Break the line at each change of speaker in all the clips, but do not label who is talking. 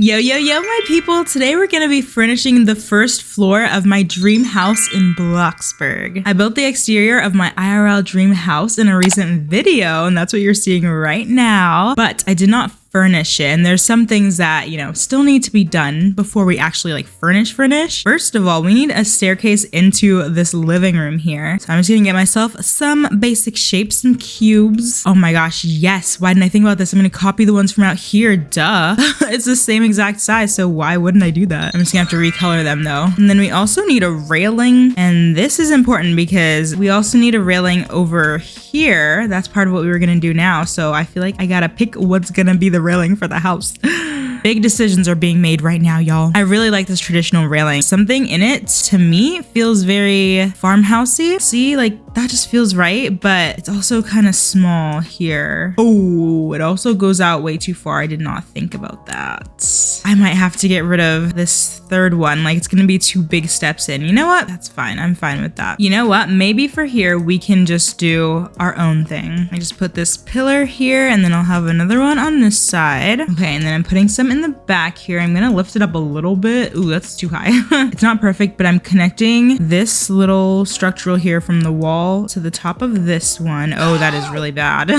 Yo, my people. Today we're going to be furnishing the first floor of my dream house in Bloxburg. I built the exterior of my IRL dream house in a recent video, and that's what you're seeing right now. But I did not furnish it, and there's some things that, still need to be done before we actually furnish. First of all, we need a staircase into this living room here. So I'm just gonna get myself some basic shapes, some cubes. Oh my gosh, yes. Why didn't I think about this? I'm gonna copy the ones from out here, duh. It's the same exact size, so why wouldn't I do that? I'm just gonna have to recolor them though. And then we also need a railing, and this is important because we also need a railing over here. That's part of what we were gonna do now, so I feel like I gotta pick what's gonna be the railing for the house. Big decisions are being made right now, y'all. I really like this traditional railing. Something in it, to me, feels very farmhousey. See, that just feels right, but it's also kind of small here. Oh, it also goes out way too far. I did not think about that. I might have to get rid of this third one. It's gonna be 2 big steps in. You know what? That's fine. I'm fine with that. You know what? Maybe for here, we can just do our own thing. I just put this pillar here, and then I'll have another one on this side. Okay, and then I'm putting some in the back here. I'm gonna lift it up a little bit. Ooh, that's too high. It's not perfect, but I'm connecting this little structural here from the wall to the top of this one. Oh, that is really bad.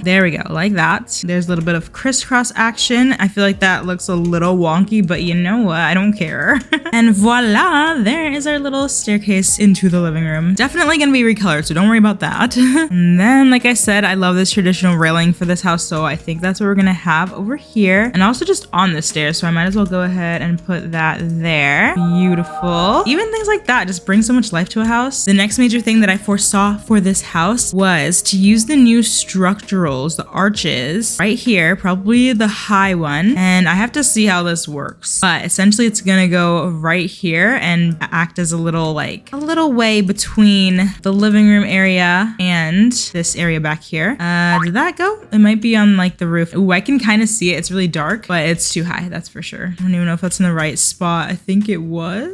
There we go, like that. There's a little bit of crisscross action. I feel like that looks a little wonky, but you know what? I don't care. And voila, there is our little staircase into the living room. Definitely gonna be recolored, so don't worry about that. And then, like I said, I love this traditional railing for this house, so I think that's what we're gonna have over here. And also just on the stairs, so I might as well go ahead and put that there. Beautiful. Even things like that just bring so much life to a house. The next major thing that I foresaw for this house was to use the new structurals, the arches, right here, probably the high one. And I have to see how this works. But essentially it's gonna go right here and act as a little way between the living room area and this area back here. Did that go? It might be on the roof. Ooh, I can kind of see it. It's really dark, but it's too high, that's for sure. I don't even know if that's in the right spot. I think it was.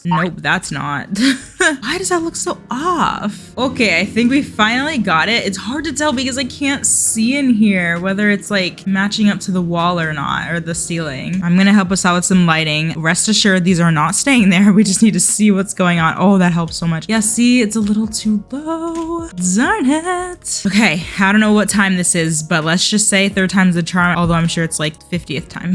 Nope, that's not. Why does that look so off? Okay, I think we finally got it. It's hard to tell because I can't see in here whether it's matching up to the wall or not, or the ceiling. I'm gonna help us out with some lighting. Rest assured, these are not staying there. We just need to see what's going on. Oh, that helps so much. Yeah, see, it's a little too low. Darn it. Okay, I don't know what time this is, but let's just say 3rd time's the charm, although I'm sure it's 50th time.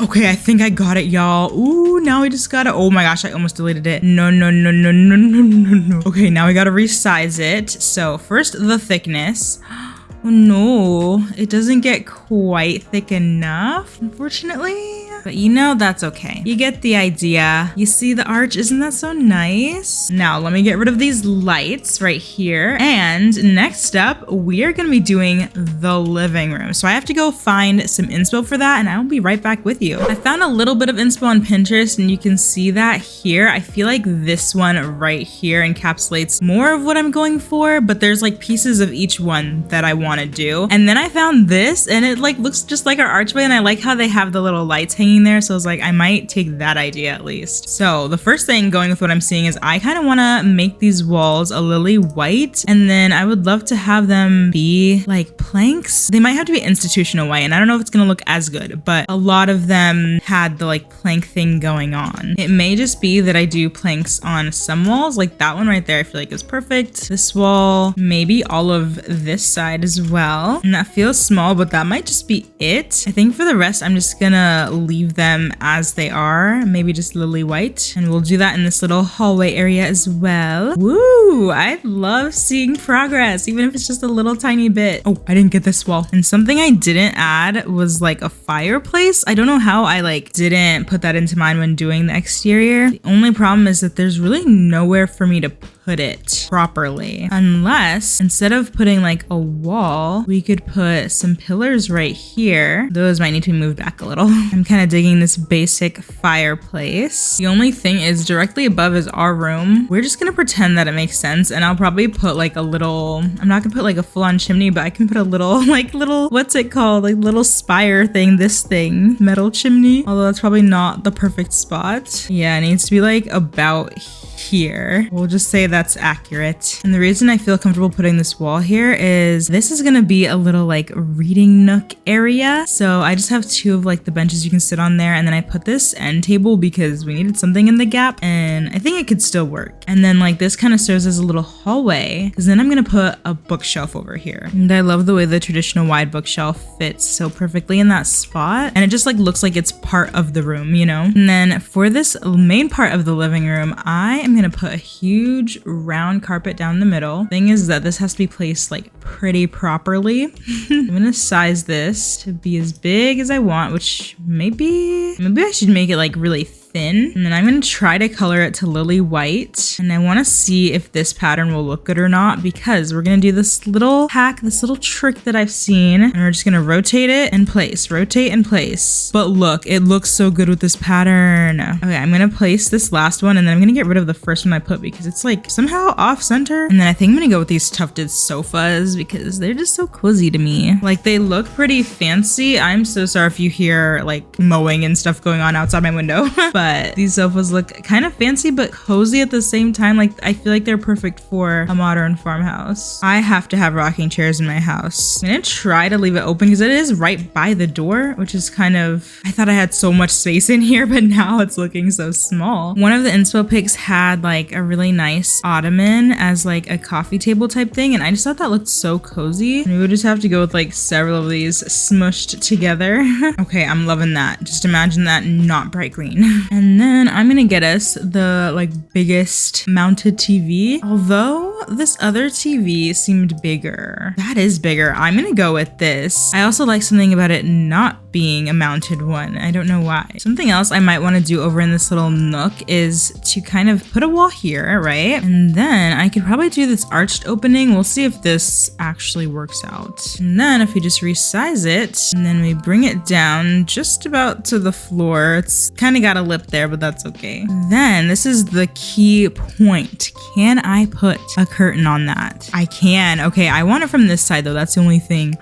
Okay, I think I got it, y'all. Ooh, now we just got it. Oh my gosh, I almost deleted it. No. Okay, now we gotta resize it. So first the thickness. Oh no, it doesn't get quite thick enough, unfortunately. But that's okay. You get the idea. You see the arch? Isn't that so nice? Now, let me get rid of these lights right here. And next up, we are going to be doing the living room. So I have to go find some inspo for that, and I will be right back with you. I found a little bit of inspo on Pinterest, and you can see that here. I feel like this one right here encapsulates more of what I'm going for, but there's pieces of each one that I want to do. And then I found this, and it looks just like our archway, and I like how they have the little lights hanging there, so I was I might take that idea at least. So the first thing going with what I'm seeing is I kind of want to make these walls a lily white, and then I would love to have them be planks. They might have to be institutional white, and I don't know if it's gonna look as good, but a lot of them had the plank thing going on. It may just be that I do planks on some walls, that one right there I feel is perfect. This wall, maybe all of this side as well, and that feels small, but that might just be it. I think for the rest I'm just gonna leave them as they are, maybe just lily white, and we'll do that in this little hallway area as well. Woo! I love seeing progress, even if it's just a little tiny bit. Oh, I didn't get this wall. And something I didn't add was a fireplace. I don't know how I didn't put that into mind when doing the exterior. The only problem is that there's really nowhere for me to put it properly, unless instead of putting a wall, we could put some pillars right here. Those might need to be moved back a little. I'm kind of digging this basic fireplace. The only thing is directly above is our room. We're just gonna pretend that it makes sense, and I'll probably put a little, I'm not gonna put a full-on chimney, but I can put a little little, what's it called, little spire thing, this thing, metal chimney, although that's probably not the perfect spot. Yeah, it needs to be about here. We'll just say that's accurate. And the reason I feel comfortable putting this wall here is this is gonna be a little like reading nook area. So I just have two of like the benches you can sit on there, and then I put this end table because we needed something in the gap, and I think it could still work. And then like this kind of serves as a little hallway, because then I'm gonna put a bookshelf over here. And I love the way the traditional wide bookshelf fits so perfectly in that spot, and it just like looks like it's part of the room, you know? And then for this main part of the living room, I am gonna put a huge round carpet down the middle. Thing is that this has to be placed like pretty properly. I'm gonna size this to be as big as I want, which maybe I should make it like really thin. And then I'm gonna try to color it to lily white, and I want to see if this pattern will look good or not, because we're gonna do this little hack, this little trick that I've seen, and we're just gonna rotate it and place, rotate and place. But look, it looks so good with this pattern. Okay, I'm gonna place this last one, and then I'm gonna get rid of the first one I put because it's like somehow off center. And then I think I'm gonna go with these tufted sofas because they're just so cozy to me. Like, they look pretty fancy. I'm so sorry if you hear like mowing and stuff going on outside my window. But these sofas look kind of fancy but cozy at the same time. Like, I feel like they're perfect for a modern farmhouse. I have to have rocking chairs in my house. I'm gonna try to leave it open because it is right by the door, which is kind of, I thought I had so much space in here, but now it's looking so small. One of the inspo pics had like a really nice ottoman as like a coffee table type thing, and I just thought that looked so cozy. And we would just have to go with like several of these smushed together. Okay, I'm loving that. Just imagine that not bright green. And then I'm gonna get us the like biggest mounted TV. Although this other TV seemed bigger. That is bigger. I'm gonna go with this. I also like something about it not being a mounted one. I don't know why. Something else I might want to do over in this little nook is to kind of put a wall here, right? And then I could probably do this arched opening. We'll see if this actually works out. And then if we just resize it, and then we bring it down just about to the floor. It's kind of got a lip there, but that's okay. Then this is the key point. Can I put a curtain on that? I can. Okay, I want it from this side though. That's the only thing.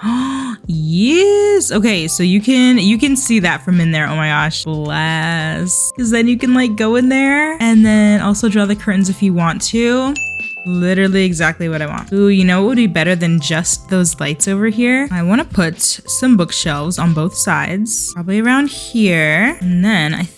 Yes. Okay, so you can see that from in there. Oh my gosh, bless. Because then you can like go in there and then also draw the curtains if you want to. Literally exactly what I want. Ooh, you know what would be better than just those lights over here? I want to put some bookshelves on both sides, probably around here. And then I think,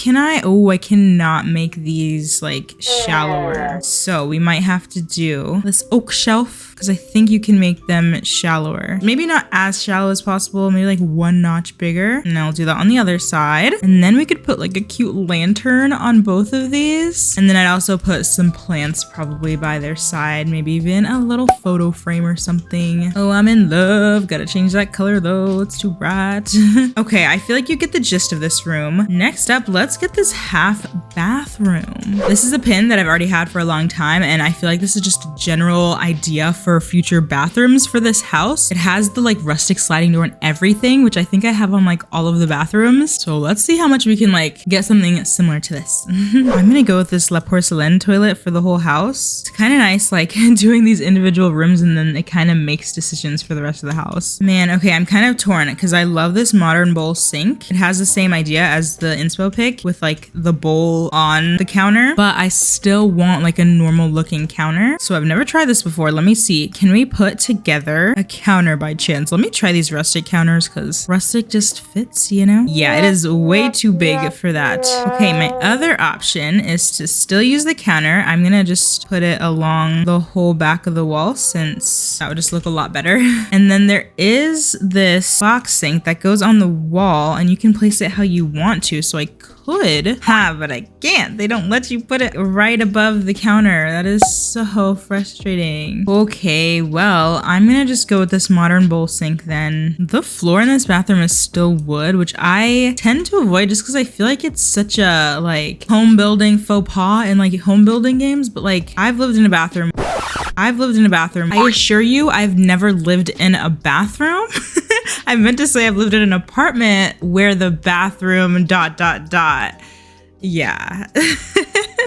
I cannot make these like shallower. So we might have to do this oak shelf because I think you can make them shallower. Maybe not as shallow as possible, maybe like one notch bigger. And I'll do that on the other side. And then we could put like a cute lantern on both of these. And then I'd also put some plants probably by their side, maybe even a little photo frame or something. Oh, I'm in love. Gotta change that color though, it's too bright. Okay, I feel like you get the gist of this room. Next up, let's get this half bathroom. This is a pin that I've already had for a long time, and I feel like this is just a general idea for future bathrooms for this house. It has the like rustic sliding door and everything, which I think I have on like all of the bathrooms. So let's see how much we can like get something similar to this. I'm gonna go with this La Porcelaine toilet for the whole house. It's kind of nice like doing these individual rooms, and then it kind of makes decisions for the rest of the house. Man, okay, I'm kind of torn because I love this modern bowl sink. It has the same idea as the inspo pic with like the bowl on the counter, but I still want like a normal looking counter. So I've never tried this before. Let me see. Can we put together a counter by chance? Let me try these rustic counters because rustic just fits, you know? Yeah, it is way too big for that. Okay, my other option is to still use the counter. I'm gonna just put it along the whole back of the wall since that would just look a lot better. And then there is this box sink that goes on the wall and you can place it how you want to. So I could have, but I can't. They don't let you put it right above the counter. That is so frustrating. Okay, well, I'm gonna just go with this modern bowl sink then. The floor in this bathroom is still wood, which I tend to avoid just because I feel like it's such a like home building faux pas in like home building games, but like I've lived in a bathroom. I assure you, I've never lived in a bathroom. I meant to say I've lived in an apartment where the bathroom ... Yeah.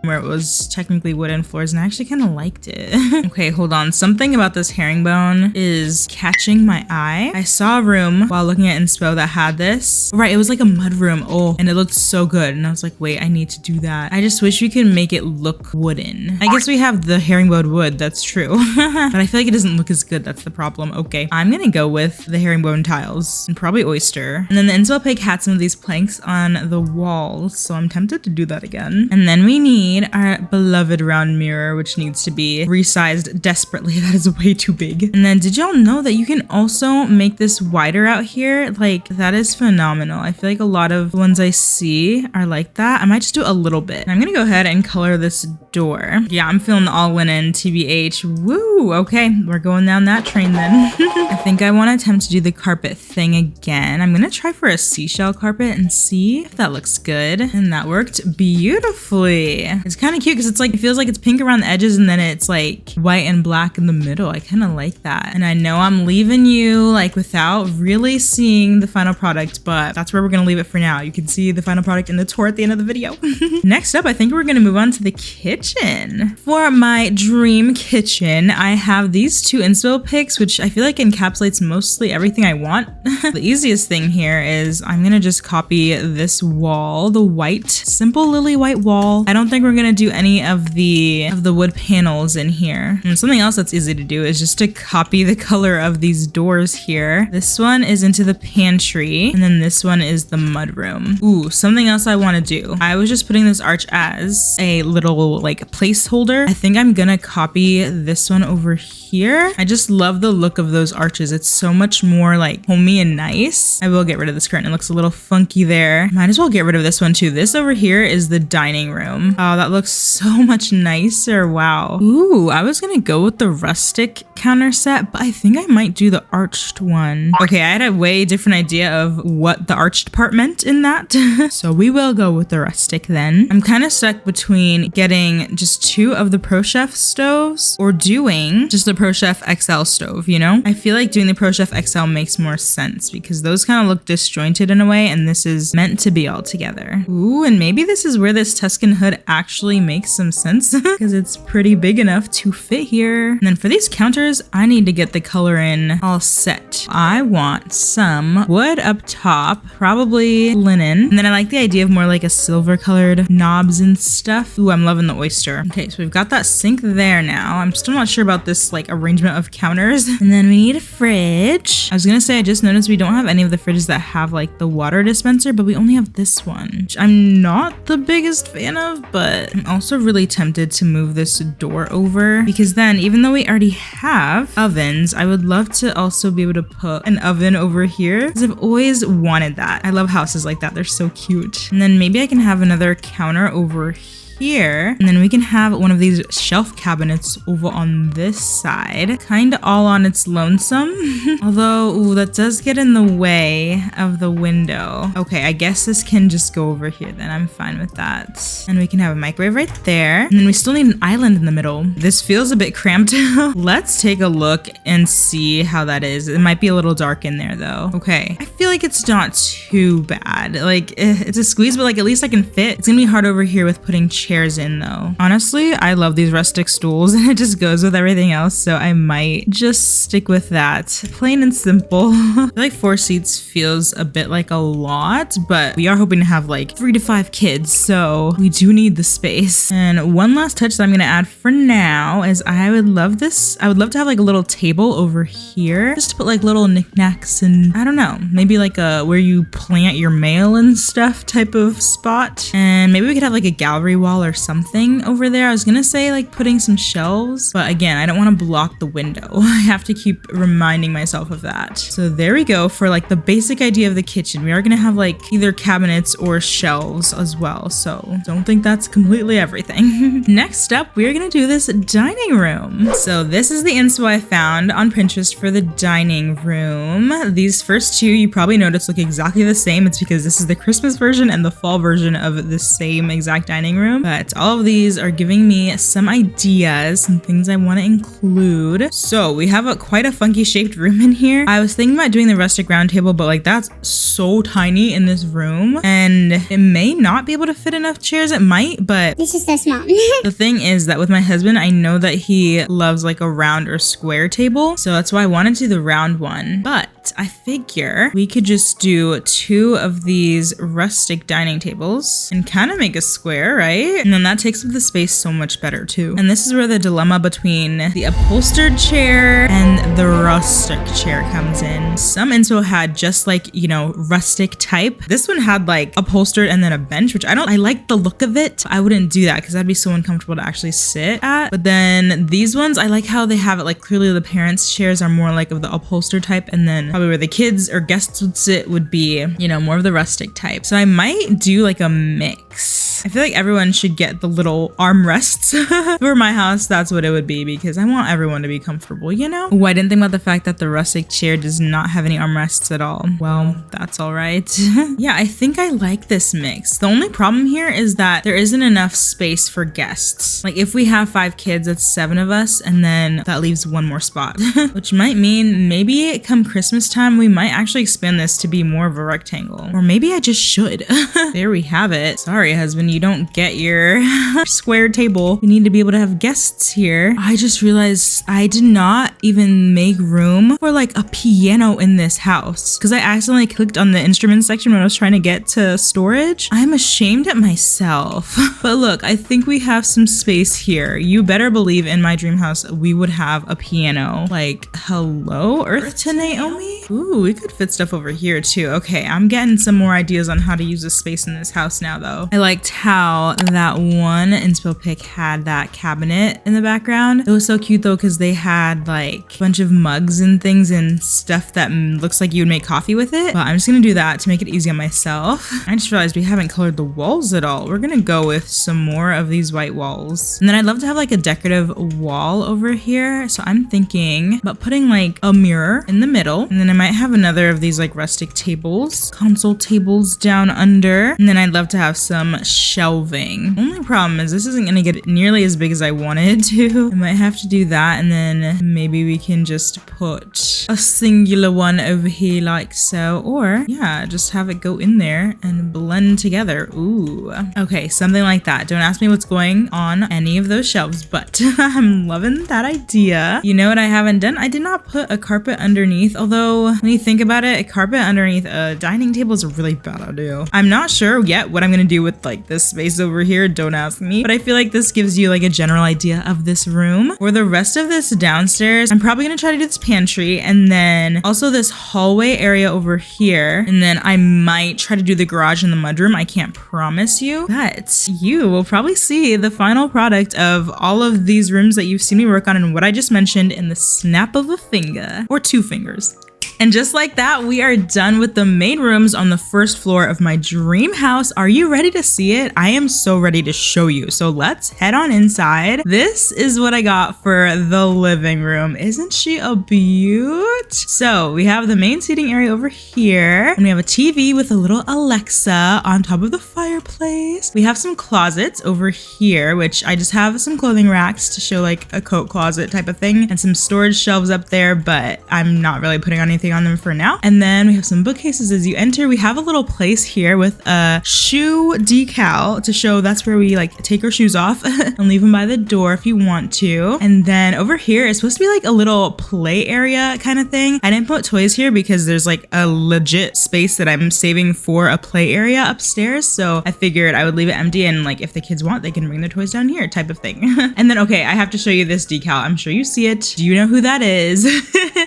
where it was technically wooden floors, and I actually kind of liked it. Okay, hold on. Something about this herringbone is catching my eye. I saw a room while looking at inspo that had this. Right, it was like a mud room. Oh, and it looked so good. And I was like, wait, I need to do that. I just wish we could make it look wooden. I guess we have the herringbone wood, that's true. But I feel like it doesn't look as good, that's the problem. Okay, I'm gonna go with the herringbone tiles and probably oyster. And then the inspo pig had some of these planks on the walls, so I'm tempted to do that again. And then we need our beloved round mirror, which needs to be resized desperately. That is way too big. And then did y'all know that you can also make this wider out here? Like, that is phenomenal. I feel like a lot of the ones I see are like that. I might just do a little bit. I'm gonna go ahead and color this door. Yeah, I'm feeling the all linen TBH. Woo! Okay, we're going down that train then. I think I want to attempt to do the carpet thing again. I'm gonna try for a seashell carpet and see if that looks good. And that worked beautifully. It's kind of cute because it's like, it feels like it's pink around the edges and then it's like white and black in the middle. I kind of like that. And I know I'm leaving you like without really seeing the final product, but that's where we're gonna leave it for now. You can see the final product in the tour at the end of the video. Next up, I think we're gonna move on to the kitchen. For my dream kitchen, I have these two inspo pics, which I feel like encapsulates mostly everything I want. The easiest thing here is I'm gonna just copy this wall, the white, simple lily white wall. I don't think we're gonna do any of the wood panels in here. And something else that's easy to do is just to copy the color of these doors here. This one is into the pantry, and then this one is the mudroom. Ooh, something else I want to do. I was just putting this arch as a little like placeholder. I think I'm gonna copy this one over here. I just love the look of those arches. It's so much more like homey and nice. I will get rid of this curtain. It looks a little funky there. Might as well get rid of this one too. This over here is the dining room. Oh, that looks so much nicer. Wow. Ooh, I was gonna go with the rustic counter set, but I think I might do the arched one. Okay, I had a way different idea of what the arched part meant in that. So we will go with the rustic then. I'm kind of stuck between getting just 2 of the Pro Chef stoves or doing just the Pro Chef XL stove, you know? I feel like doing the Pro Chef XL makes more sense because those kind of look disjointed in a way, and this is meant to be all together. Ooh, and maybe this is where this Tuscan hood actually makes some sense because it's pretty big enough to fit here. And then for these counters, I need to get the color in all set. I want some wood up top, probably linen. And then I like the idea of more like a silver colored knobs and stuff. Ooh, I'm loving the oyster. Okay, so we've got that sink there now. I'm still not sure about this like arrangement of counters. And then we need a fridge. I was gonna say, I just noticed we don't have any of the fridges that have like the water dispenser, but we only have this one, which I'm not the biggest fan of, but I'm also really tempted to move this door over because then even though we already have ovens, I would love to also be able to put an oven over here because I've always wanted that. I love houses like that. They're so cute. And then maybe I can have another counter over here, and then we can have one of these shelf cabinets over on this side, kind of all on its lonesome. Although, ooh, that does get in the way of the window. Okay, I guess this can just go over here then. I'm fine with that. And we can have a microwave right there. And then we still need an island in the middle. This feels a bit cramped. Let's take a look and see how that is. It might be a little dark in there though. Okay, I feel like it's not too bad. Like, it's a squeeze, but like at least I can fit. It's gonna be hard over here with putting chairs in though. Honestly, I love these rustic stools and it just goes with everything else, so I might just stick with that. Plain and simple. I feel like 4 seats feels a bit like a lot, but we are hoping to have like 3 to 5 kids, so we do need the space. And one last touch that I'm gonna add for now is I would love to have like a little table over here just to put like little knickknacks and I don't know, maybe like a where you plant your mail and stuff type of spot. And maybe we could have like a gallery wall or something over there. I was gonna say like putting some shelves, but again, I don't want to block the window. I have to keep reminding myself of that. So there we go for like the basic idea of the kitchen. We are gonna have like either cabinets or shelves as well, so don't think that's completely everything. Next up, we're gonna do this dining room. So this is the inspo I found on Pinterest for the dining room. These first 2 you probably noticed look exactly the same. It's because this is the Christmas version and the fall version of the same exact dining room. but all of these are giving me some ideas, some things I want to include. So we have quite a funky shaped room in here. I was thinking about doing the rustic round table, but like that's so tiny in this room and it may not be able to fit enough chairs. It might, but
it's just so small.
The thing is that with my husband, I know that he loves like a round or square table. So that's why I wanted to do the round one. But I figure we could just do 2 of these rustic dining tables and kind of make a square, right? And then that takes up the space so much better too. And this is where the dilemma between the upholstered chair and the rustic chair comes in. Some inspo had just like, you know, rustic type. This one had like upholstered and then a bench, which I like the look of it. I wouldn't do that because that'd be so uncomfortable to actually sit at. But then these ones, I like how they have it like clearly the parents' chairs are more like of the upholstered type, and then probably where the kids or guests would sit would be, you know, more of the rustic type. So I might do like a mix. I feel like everyone should get the little armrests. For my house, that's what it would be because I want everyone to be comfortable, you know? Oh, I didn't think about the fact that the rustic chair does not have any armrests at all. Well, that's all right. Yeah, I think I like this mix. The only problem here is that there isn't enough space for guests. Like if we have 5 kids, that's 7 of us, and then that leaves 1 more spot, which might mean maybe come Christmas time, we might actually expand this to be more of a rectangle. Or maybe I just should. There we have it. Sorry, husband, you don't get your square table. We need to be able to have guests here. I just realized I did not even make room for like a piano in this house because I accidentally clicked on the instrument section when I was trying to get to storage. I'm ashamed at myself. But look, I think we have some space here. You better believe in my dream house we would have a piano. Like, hello, Earth to Naomi? Ooh, we could fit stuff over here too. Okay, I'm getting some more ideas on how to use the space in this house now though. I liked how that one inspo pic had that cabinet in the background. It was so cute though because they had like a bunch of mugs and things and stuff that looks like you would make coffee with it. But I'm just gonna do that to make it easy on myself. I just realized we haven't colored the walls at all. We're gonna go with some more of these white walls. And then I'd love to have like a decorative wall over here. So I'm thinking about putting like a mirror in the middle. And then I might have another of these like rustic tables, console tables down under. And then I'd love to have some shelving. Only problem is this isn't gonna get nearly as big as I wanted to. I might have to do that. And then maybe we can just put a singular one over here like so. Or yeah, just have it go in there and blend together. Ooh. Okay, something like that. Don't ask me what's going on any of those shelves, but I'm loving that idea. You know what I haven't done? I did not put a carpet underneath, although when you think about it, a carpet underneath a dining table is a really bad idea. I'm not sure yet what I'm gonna do with like this space over here. Don't ask me, but I feel like this gives you like a general idea of this room. For the rest of this downstairs, I'm probably gonna try to do this pantry and then also this hallway area over here. And then I might try to do the garage and the mudroom. I can't promise you, but you will probably see the final product of all of these rooms that you've seen me work on and what I just mentioned in the snap of a finger or 2 fingers. And just like that, we are done with the main rooms on the first floor of my dream house. Are you ready to see it? I am so ready to show you. So let's head on inside. This is what I got for the living room. Isn't she a beaut? So we have the main seating area over here, and we have a TV with a little Alexa on top of the fireplace. We have some closets over here, which I just have some clothing racks to show like a coat closet type of thing, and some storage shelves up there, but I'm not really putting on anything on them for now. And then we have some bookcases as you enter. We have a little place here with a shoe decal to show that's where we like take our shoes off and leave them by the door if you want to. And then over here is supposed to be like a little play area kind of thing. I didn't put toys here because there's like a legit space that I'm saving for a play area upstairs. So I figured I would leave it empty and like if the kids want, they can bring their toys down here type of thing. And then, okay, I have to show you this decal. I'm sure you see it. Do you know who that is?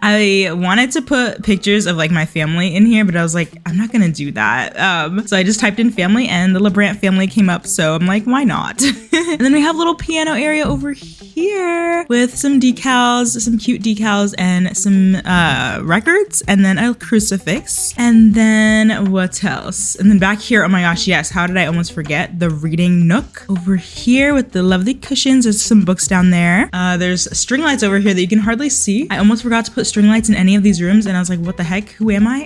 I wanted to put pictures of like my family in here, but I was like, I'm not gonna do that. So I just typed in family and the LeBrant family came up. So I'm like, why not? And then we have a little piano area over here with some decals, some cute decals and some records, and then a crucifix. And then what else? And then back here, oh my gosh, yes, how did I almost forget? The reading nook over here with the lovely cushions. There's some books down there. There's string lights over here that you can hardly see. I almost forgot to put string lights in any of these rooms, and I was like, what the heck? Who am I?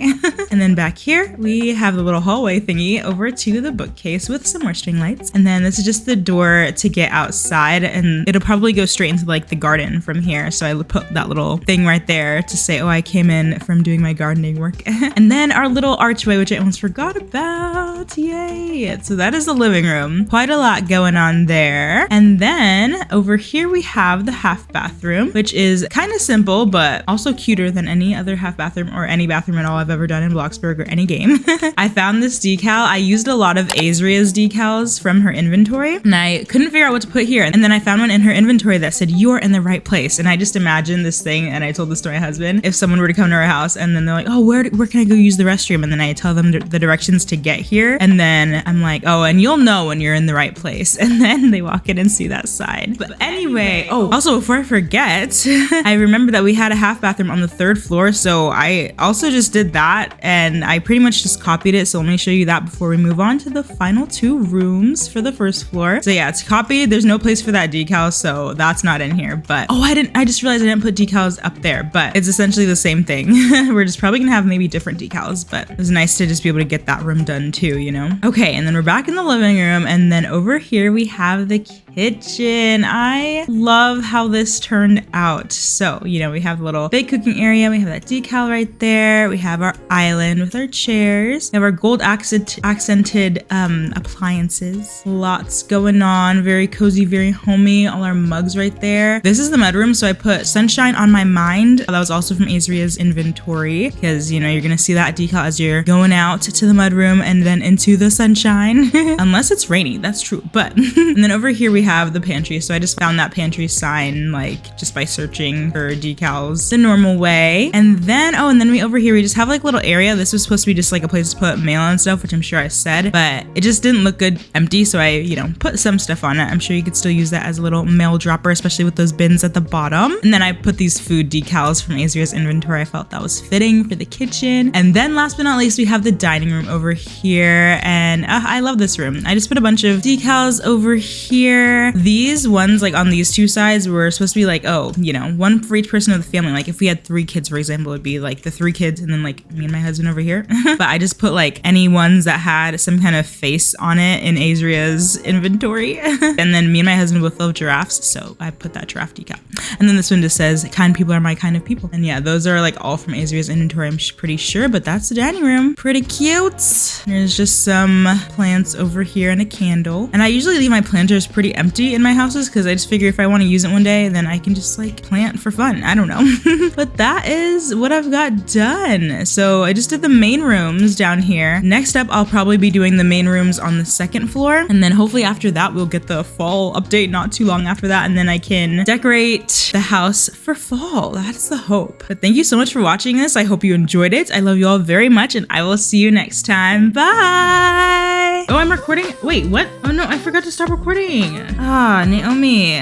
And then back here, we have the little hallway thingy over to the bookcase with some more string lights. And then this is just the door to get outside, and it'll probably go straight into like the garden from here. So I put that little thing right there to say, oh, I came in from doing my gardening work. And then our little archway, which I almost forgot about. Yay. So that is the living room. Quite a lot going on there. And then over here we have the half bathroom, which is kind of simple, but also cuter than any other half bathroom or any bathroom at all I've ever done in Bloxburg or any game. I found this decal. I used a lot of Azria's decals from her inventory, and I couldn't figure out what to put here. And then I found one in her inventory that said, you're in the right place. And I just imagined this thing, and I told this to my husband, if someone were to come to our house and then they're like, oh, where can I go use the restroom? And then I tell them the directions to get here. And then I'm like, oh, and you'll know when you're in the right place. And then they walk in and see that side. But anyway, oh, also before I forget, I remember that we had a half bathroom on the 3rd floor. So I also just did that, and I pretty much just copied it. So let me show you that before we move on to the final 2 rooms for the 1st floor. So yeah, it's copied. There's no place for that decal, so that's not in here. But oh, I just realized I didn't put decals up there, but it's essentially the same thing. We're just probably gonna have maybe different decals, but it was nice to just be able to get that room done too, you know? Okay, and then we're back in the living room, and then over here we have the kitchen. I love how this turned out. So, you know, we have a little big cooking area. We have that decal right there. We have our island with our chairs. We have our gold accented appliances. Lots going on. Very cozy, very homey. All our mugs right there. This is the mudroom. So I put sunshine on my mind. That was also from Azria's inventory, because, you know, you're going to see that decal as you're going out to the mudroom and then into the sunshine. Unless it's rainy. That's true. But, and then over here we have the pantry. So I just found that pantry sign, like, just by searching for decals the normal way. And then, oh, and then over here we just have like a little area. This was supposed to be just like a place to put mail and stuff, which I'm sure I said, but it just didn't look good empty. So I, you know, put some stuff on it. I'm sure you could still use that as a little mail dropper, especially with those bins at the bottom. And then I put these food decals from Azria's inventory. I felt that was fitting for the kitchen. And then last but not least, we have the dining room over here. And I love this room. I just put a bunch of decals over here. These ones, like on these 2 sides, were supposed to be like, oh, you know, one for each person of the family. Like if we had 3 kids, for example, it'd be like the 3 kids and then like me and my husband over here. But I just put like any ones that had some kind of face on it in Azria's inventory. And then me and my husband both love giraffes, so I put that giraffe decal. And then this one just says, kind people are my kind of people. And yeah, those are like all from Azria's inventory, I'm pretty sure, but that's the dining room. Pretty cute. There's just some plants over here and a candle. And I usually leave my planters pretty empty in my houses because I just figure if I want to use it one day, then I can just like plant for fun. I don't know. But that is what I've got done. So I just did the main rooms down here. Next up, I'll probably be doing the main rooms on the 2nd floor. And then hopefully after that, we'll get the fall update not too long after that. And then I can decorate the house for fall. That's the hope. But thank you so much for watching this. I hope you enjoyed it. I love you all very much, and I will see you next time. Bye. Oh, I'm recording. Wait, what? Oh no, I forgot to stop recording. Ah, Naomi.